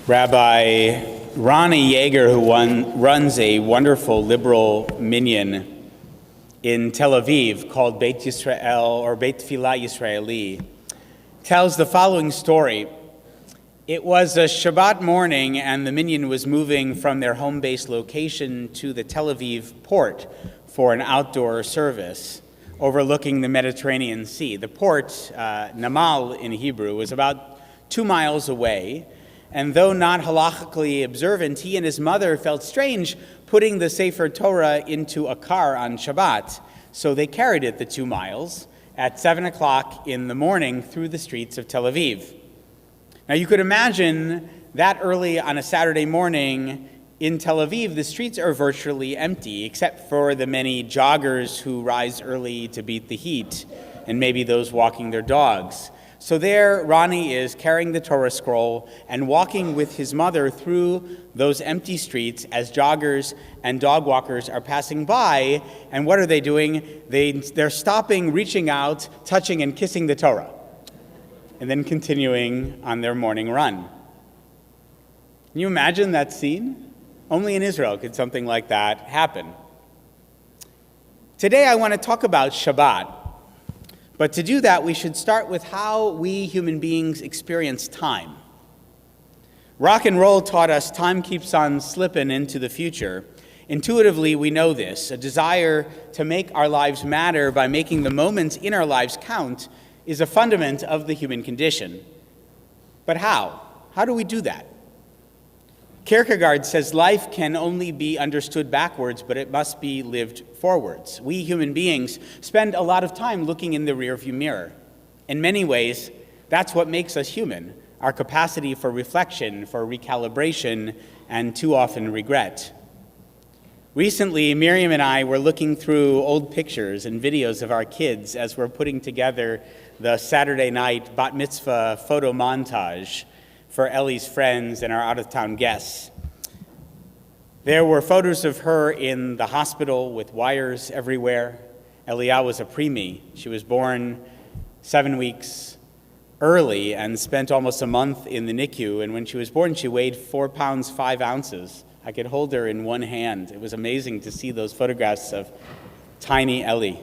Rabbi Ronnie Yeager, who runs a wonderful liberal minyan in Tel Aviv called Beit Yisrael or Beit Tfilah Yisraeli, tells the following story. It was a Shabbat morning, and the minyan was moving from their home base location to the Tel Aviv port for an outdoor service overlooking the Mediterranean Sea. The port, Namal in Hebrew, was about 2 miles away, and though not halachically observant, he and his mother felt strange putting the Sefer Torah into a car on Shabbat, so they carried it the 2 miles at 7 o'clock in the morning through the streets of Tel Aviv. Now you could imagine that early on a Saturday morning in Tel Aviv, the streets are virtually empty, except for the many joggers who rise early to beat the heat, and maybe those walking their dogs. So there, Ronnie is carrying the Torah scroll and walking with his mother through those empty streets as joggers and dog walkers are passing by. And what are they doing? They're stopping, reaching out, touching and kissing the Torah, and then continuing on their morning run. Can you imagine that scene? Only in Israel could something like that happen. Today I want to talk about Shabbat. But to do that, we should start with how we human beings experience time. Rock and roll taught us time keeps on slipping into the future. Intuitively, we know this. A desire to make our lives matter by making the moments in our lives count is a fundament of the human condition. But how? How do we do that? Kierkegaard says life can only be understood backwards, but it must be lived forwards. We human beings spend a lot of time looking in the rearview mirror. In many ways, that's what makes us human, our capacity for reflection, for recalibration, and too often regret. Recently, Miriam and I were looking through old pictures and videos of our kids as we're putting together the Saturday night bat mitzvah photo montage for Ellie's friends and our out-of-town guests. There were photos of her in the hospital with wires everywhere. Eliah was a preemie. She was born 7 weeks early and spent almost a month in the NICU. And when she was born, she weighed 4 pounds, 5 ounces. I could hold her in one hand. It was amazing to see those photographs of tiny Ellie.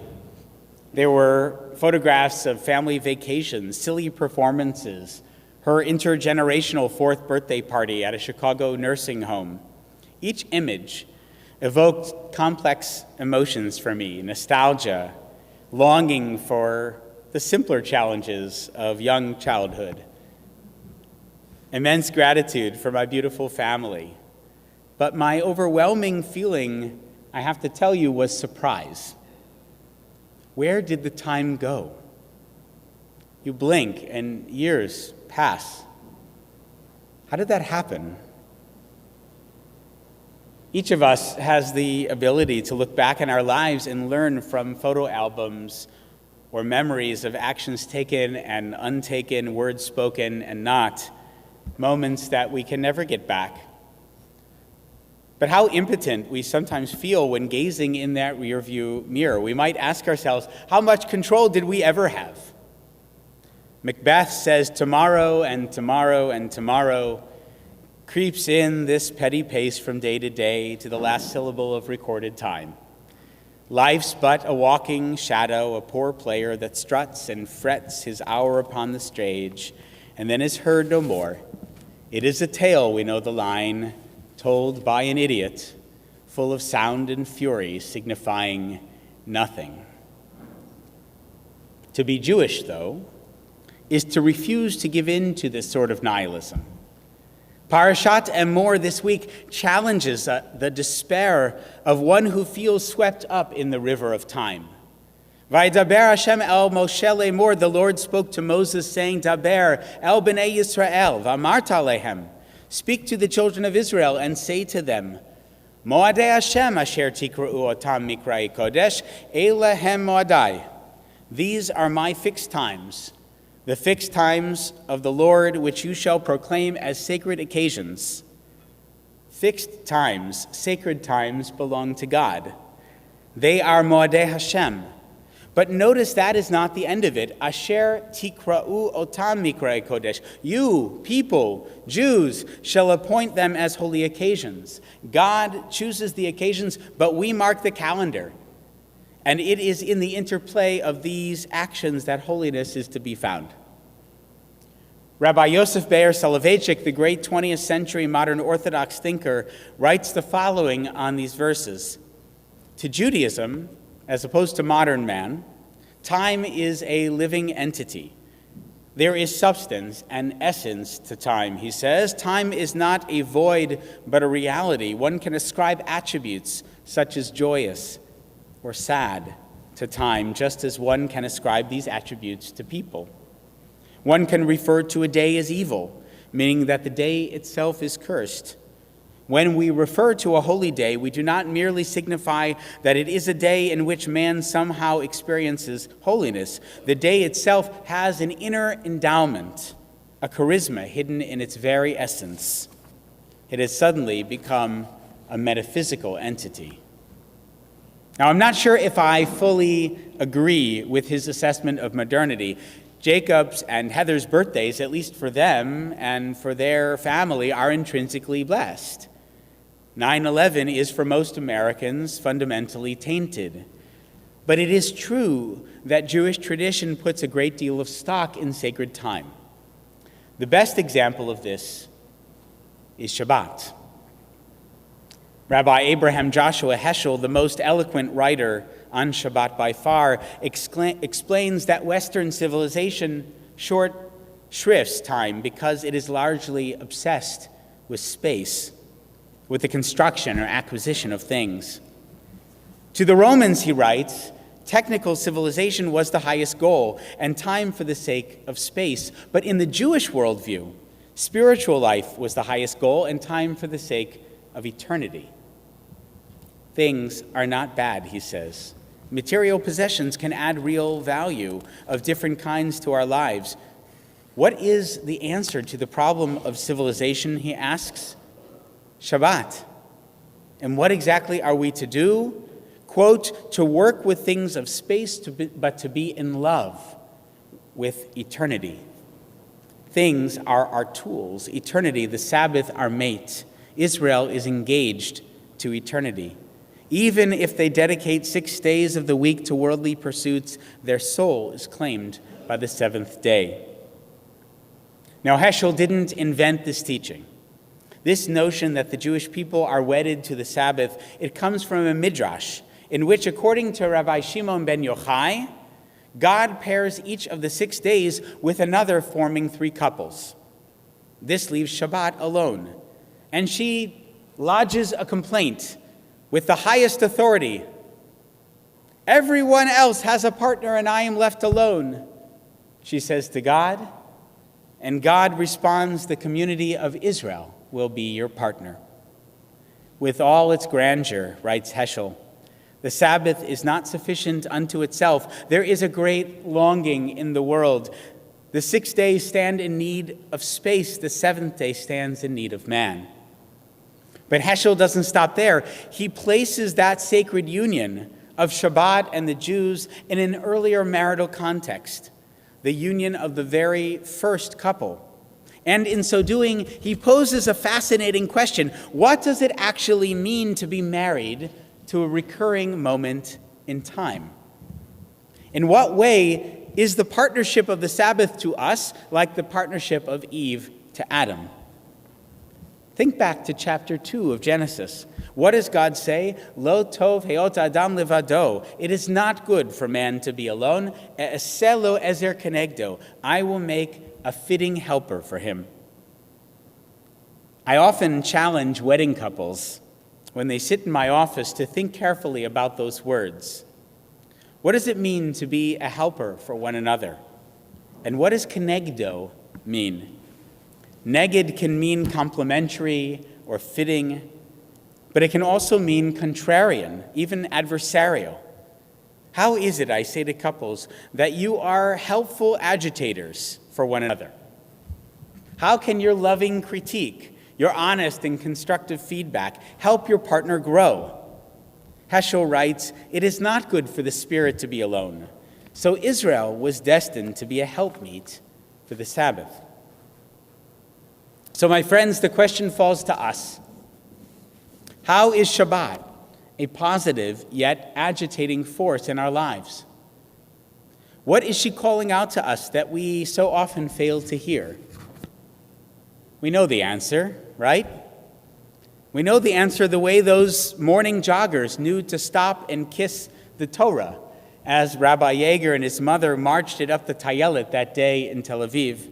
There were photographs of family vacations, silly performances, her intergenerational 4th birthday party at a Chicago nursing home. Each image evoked complex emotions for me: nostalgia, longing for the simpler challenges of young childhood, immense gratitude for my beautiful family. But my overwhelming feeling, I have to tell you, was surprise. Where did the time go? You blink and years pass. How did that happen? Each of us has the ability to look back in our lives and learn from photo albums or memories of actions taken and untaken, words spoken and not, moments that we can never get back. But how impotent we sometimes feel when gazing in that rearview mirror. We might ask ourselves, how much control did we ever have? Macbeth says tomorrow and tomorrow and tomorrow creeps in this petty pace from day to day to the last syllable of recorded time. Life's but a walking shadow, a poor player that struts and frets his hour upon the stage and then is heard no more. It is a tale, we know the line, told by an idiot, full of sound and fury, signifying nothing. To be Jewish, though, is to refuse to give in to this sort of nihilism. Parashat Emor this week challenges the despair of one who feels swept up in the river of time. Vaydaber Hashem el Moshe lemor, the Lord spoke to Moses, saying, Daber el b'nei Yisrael, v'amarta lehem, speak to the children of Israel and say to them, Moadei Hashem asher tikra'u otam mikrai kodesh, elehem moadai. These are my fixed times, the fixed times of the Lord, which you shall proclaim as sacred occasions. Fixed times, sacred times belong to God. They are Moadei Hashem. But notice that is not the end of it. Asher tikra'u otam mikrei kodesh. You, people, Jews, shall appoint them as holy occasions. God chooses the occasions, but we mark the calendar. And it is in the interplay of these actions that holiness is to be found. Rabbi Yosef Be'er Soloveitchik, the great 20th century modern Orthodox thinker, writes the following on these verses. To Judaism, as opposed to modern man, time is a living entity. There is substance and essence to time, he says. Time is not a void, but a reality. One can ascribe attributes such as joyous or sad to time, just as one can ascribe these attributes to people. One can refer to a day as evil, meaning that the day itself is cursed. When we refer to a holy day, we do not merely signify that it is a day in which man somehow experiences holiness. The day itself has an inner endowment, a charisma hidden in its very essence. It has suddenly become a metaphysical entity. Now, I'm not sure if I fully agree with his assessment of modernity. Jacob's and Heather's birthdays, at least for them and for their family, are intrinsically blessed. 9/11 is for most Americans fundamentally tainted. But it is true that Jewish tradition puts a great deal of stock in sacred time. The best example of this is Shabbat. Rabbi Abraham Joshua Heschel, the most eloquent writer on Shabbat by far, explains that Western civilization short shrifts time because it is largely obsessed with space, with the construction or acquisition of things. To the Romans, he writes, technical civilization was the highest goal, and time for the sake of space. But in the Jewish worldview, spiritual life was the highest goal, and time for the sake of eternity. Things are not bad, he says. Material possessions can add real value of different kinds to our lives. What is the answer to the problem of civilization, he asks? Shabbat. And what exactly are we to do? Quote, to work with things of space, but to be in love with eternity. Things are our tools. Eternity, the Sabbath, our mate. Israel is engaged to eternity. Even if they dedicate 6 days of the week to worldly pursuits, their soul is claimed by the seventh day. Now, Heschel didn't invent this teaching. This notion that the Jewish people are wedded to the Sabbath, it comes from a midrash, in which, according to Rabbi Shimon ben Yochai, God pairs each of the 6 days with another, forming 3 couples. This leaves Shabbat alone, and she lodges a complaint with the highest authority. Everyone else has a partner and I am left alone, she says to God, and God responds, the community of Israel will be your partner. With all its grandeur, writes Heschel, the Sabbath is not sufficient unto itself. There is a great longing in the world. The 6 days stand in need of space. The seventh day stands in need of man. But Heschel doesn't stop there. He places that sacred union of Shabbat and the Jews in an earlier marital context, the union of the very first couple. And in so doing, he poses a fascinating question. What does it actually mean to be married to a recurring moment in time? In what way is the partnership of the Sabbath to us like the partnership of Eve to Adam? Think back to chapter 2 of Genesis. What does God say? Lo tov heot adam levado. It is not good for man to be alone. E'eseh lo ezer kenegdo. I will make a fitting helper for him. I often challenge wedding couples when they sit in my office to think carefully about those words. What does it mean to be a helper for one another? And what does kenegdo mean? Neged can mean complementary or fitting, but it can also mean contrarian, even adversarial. How is it, I say to couples, that you are helpful agitators for one another? How can your loving critique, your honest and constructive feedback help your partner grow? Heschel writes, it is not good for the spirit to be alone. So Israel was destined to be a helpmeet for the Sabbath. So my friends, the question falls to us. How is Shabbat a positive yet agitating force in our lives? What is she calling out to us that we so often fail to hear? We know the answer, right? We know the answer the way those morning joggers knew to stop and kiss the Torah as Rabbi Ezer and his mother marched it up the Tayelet that day in Tel Aviv.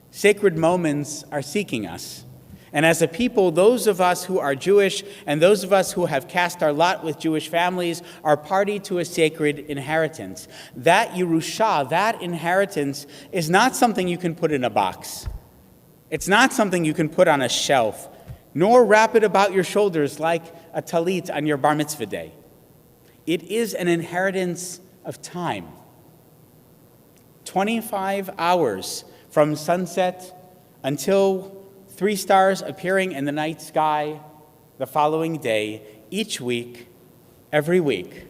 Sacred moments are seeking us. And as a people, those of us who are Jewish and those of us who have cast our lot with Jewish families are party to a sacred inheritance. That Yerusha, that inheritance, is not something you can put in a box. It's not something you can put on a shelf, nor wrap it about your shoulders like a talit on your bar mitzvah day. It is an inheritance of time. 25 hours from sunset until 3 stars appearing in the night sky the following day, each week, every week.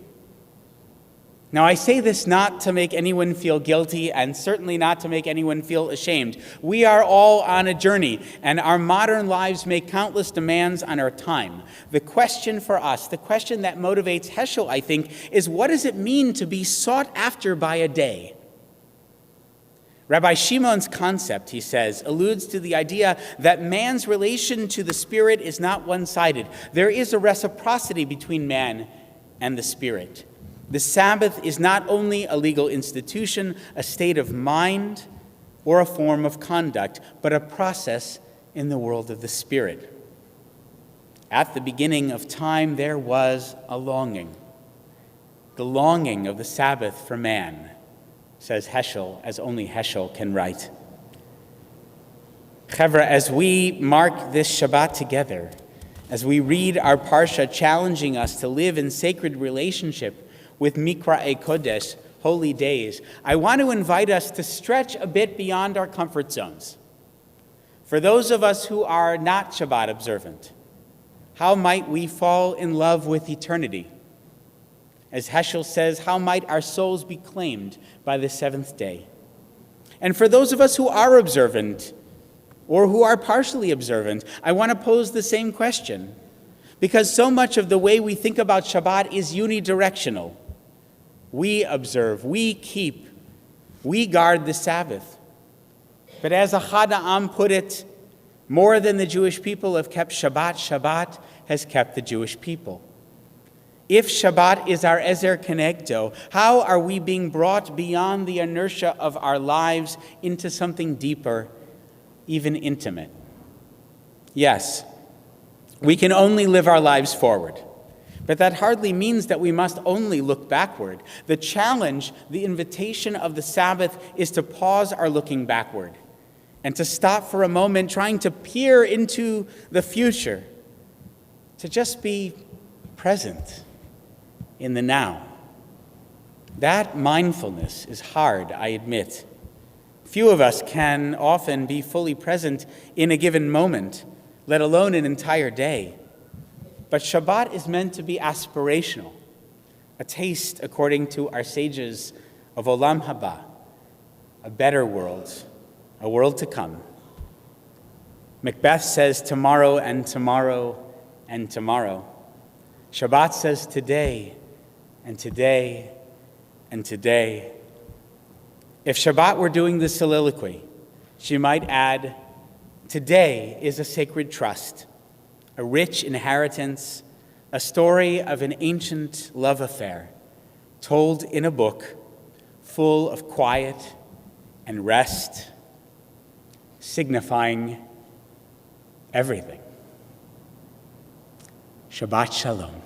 Now, I say this not to make anyone feel guilty and certainly not to make anyone feel ashamed. We are all on a journey, and our modern lives make countless demands on our time. The question for us, the question that motivates Heschel, I think, is what does it mean to be sought after by a day? Rabbi Shimon's concept, he says, alludes to the idea that man's relation to the Spirit is not one-sided. There is a reciprocity between man and the Spirit. The Sabbath is not only a legal institution, a state of mind, or a form of conduct, but a process in the world of the Spirit. At the beginning of time, there was a longing. The longing of the Sabbath for man, says Heschel, as only Heschel can write. Chevra, as we mark this Shabbat together, as we read our Parsha challenging us to live in sacred relationship with Mikra'e Kodesh, holy days, I want to invite us to stretch a bit beyond our comfort zones. For those of us who are not Shabbat observant, how might we fall in love with eternity? As Heschel says, how might our souls be claimed by the seventh day? And for those of us who are observant, or who are partially observant, I want to pose the same question. Because so much of the way we think about Shabbat is unidirectional. We observe, we keep, we guard the Sabbath. But as Ahad Ha'am put it, more than the Jewish people have kept Shabbat, Shabbat has kept the Jewish people. If Shabbat is our Ezer Kenegdo, how are we being brought beyond the inertia of our lives into something deeper, even intimate? Yes, we can only live our lives forward. But that hardly means that we must only look backward. The challenge, the invitation of the Sabbath is to pause our looking backward and to stop for a moment trying to peer into the future, to just be present in the now. That mindfulness is hard, I admit. Few of us can often be fully present in a given moment, let alone an entire day. But Shabbat is meant to be aspirational, a taste, according to our sages, of Olam Haba, a better world, a world to come. Macbeth says tomorrow and tomorrow and tomorrow. Shabbat says today and today and today. If Shabbat were doing the soliloquy, she might add, today is a sacred trust, a rich inheritance, a story of an ancient love affair, told in a book full of quiet and rest, signifying everything. Shabbat Shalom.